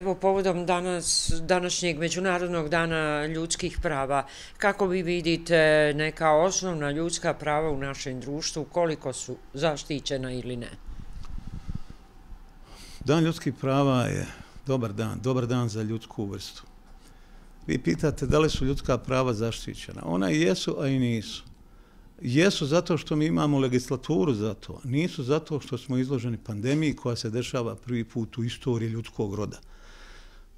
Evo, povodom današnjeg Međunarodnog dana ljudskih prava, kako vi vidite neka osnovna ljudska prava u našem društvu, koliko su zaštićena ili ne? Dan ljudskih prava je dobar dan za ljudsku vrstu. Vi pitate da li su ljudska prava zaštićena. Ona i jesu, a i nisu. Jesu zato što mi imamo legislaturu za to. Nisu zato što smo izloženi pandemiji koja se dešava prvi put u istoriji ljudskog roda.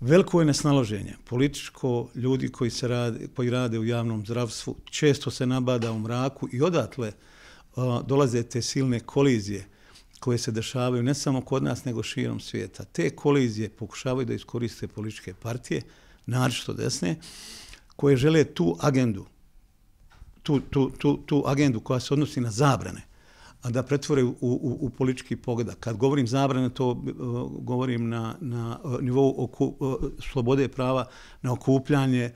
Veliko je nesnaloženje. Političko, ljudi koji rade u javnom zdravstvu, često se nabada u mraku i odatle dolaze te silne kolizije koje se dešavaju ne samo kod nas, nego širom svijeta. Te kolizije pokušavaju da iskoriste političke partije, naročito desne, koje žele tu agendu, tu agendu koja se odnosi na zabrane, a da pretvore u politički pogodak. Kad govorim zabrane, to govorim na nivou slobode prava na okupljanje.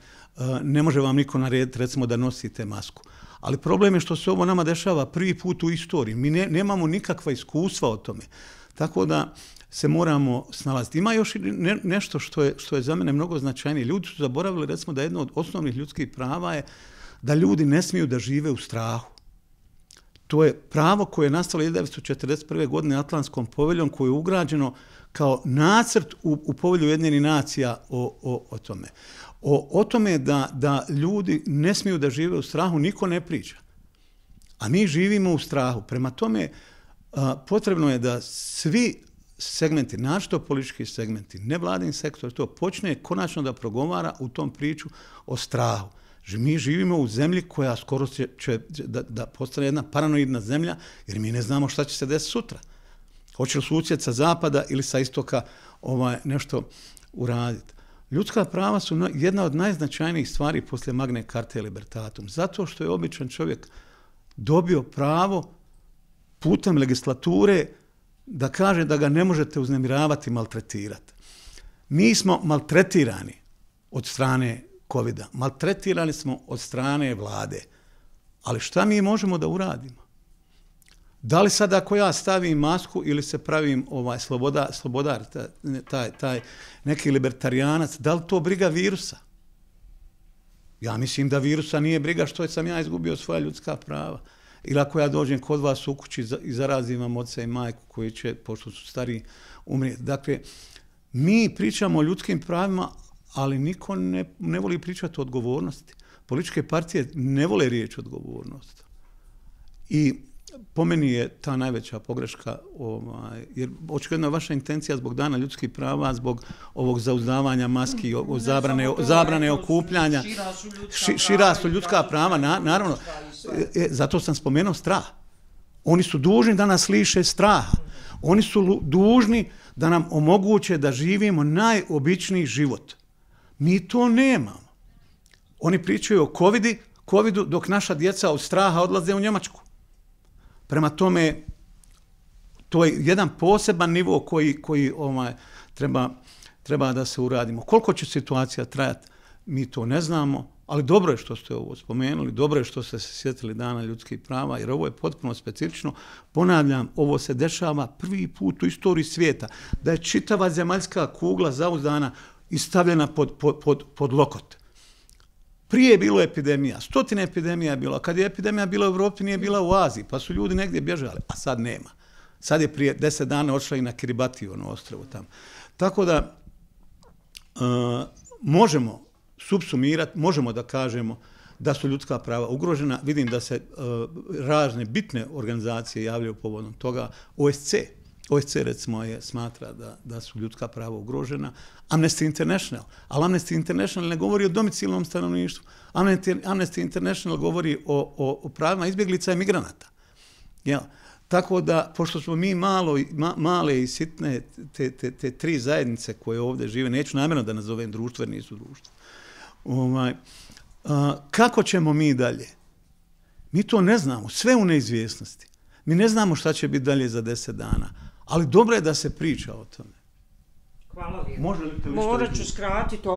Ne može vam niko narediti, recimo, da nosite masku. Ali problem je što se ovo nama dešava prvi put u istoriji. Mi nemamo nikakva iskustva o tome. Tako da se moramo snalaziti. Ima još nešto što je za mene mnogo značajnije. Ljudi su zaboravili, recimo, da jedno od osnovnih ljudskih prava je da ljudi ne smiju da žive u strahu. To je pravo koje je nastalo 1941. godine Atlantskom poveljom, koje je ugrađeno kao nacrt u povelju Ujedinjenih nacija o tome. O tome da ljudi ne smiju da žive u strahu niko ne priča. A mi živimo u strahu. Prema tome, potrebno je da svi segmenti, naročito politički segmenti, nevladin sektor, to počne konačno da progovara u tom priču o strahu. Mi živimo u zemlji koja skoro će da postane jedna paranoidna zemlja, jer mi ne znamo šta će se desiti sutra. Hoće li susjed sa zapada ili sa istoka nešto uraditi. Ljudska prava su jedna od najznačajnijih stvari poslije Magne Carte Libertatum, zato što je običan čovjek dobio pravo putem legislature da kaže da ga ne možete uznemiravati i maltretirati. Mi smo maltretirani od strane COVID-a. Maltretirani smo od strane vlade. Ali šta mi možemo da uradimo? Da li sad ako ja stavim masku ili se pravim slobodar, taj neki libertarijanac, da li to briga virusa? Ja mislim da virusa nije briga što sam ja izgubio svoja ljudska prava. Ili ako ja dođem kod vas u kući i zarazim vam oca i majku koji će, pošto su stariji, umrijeti. Dakle, mi pričamo o ljudskim pravima, ali niko ne voli pričati o odgovornosti. Političke partije ne vole riječ odgovornost. I po meni je ta najveća pogreška, jer očigledno je vaša intencija zbog dana ljudskih prava, zbog ovog zauzdavanja maski, zabrane okupljanja, šira su ljudska prava, naravno. Zato sam spomenuo strah. Oni su dužni da nas liše straha. Oni su dužni da nam omoguće da živimo najobičniji život. Mi to nemamo. Oni pričaju o covidu dok naša djeca od straha odlaze u Njemačku. Prema tome, to je jedan poseban nivo koji treba da se uradimo. Koliko će situacija trajati, mi to ne znamo, ali dobro je što ste ovo spomenuli, dobro je što ste se sjetili dana ljudskih prava, jer ovo je potpuno specifično. Ponavljam, ovo se dešava prvi put u istoriji svijeta, da je čitava zemaljska kugla zauzdana i stavljena pod lokot. Prije je bilo epidemija, stotine epidemija je bilo, a kad je epidemija bila u Evropi, nije bila u Aziji, pa su ljudi negdje bježali, a sad nema. Sad je prije 10 dana odšla i na Kiribati, ono ostrvo tamo. Tako da možemo subsumirati, možemo da kažemo da su ljudska prava ugrožena. Vidim da se razne bitne organizacije javljaju povodom toga. OSCE recimo smatra da su ljudska prava ugrožena. Amnesty International. Ali Amnesty International ne govori o domicilnom stanovništvu. Amnesty International govori o pravima izbjeglica i migranata. Tako da, pošto smo mi male i sitne te tri zajednice koje ovdje žive, neću namjerno da nazovem društvo, jer nisu društvo. Kako ćemo mi dalje? Mi to ne znamo. Sve u neizvjesnosti. Mi ne znamo šta će biti dalje za 10 dana. Ali dobro je da se priča o tome. Hvala lijepo. Morat ću skratiti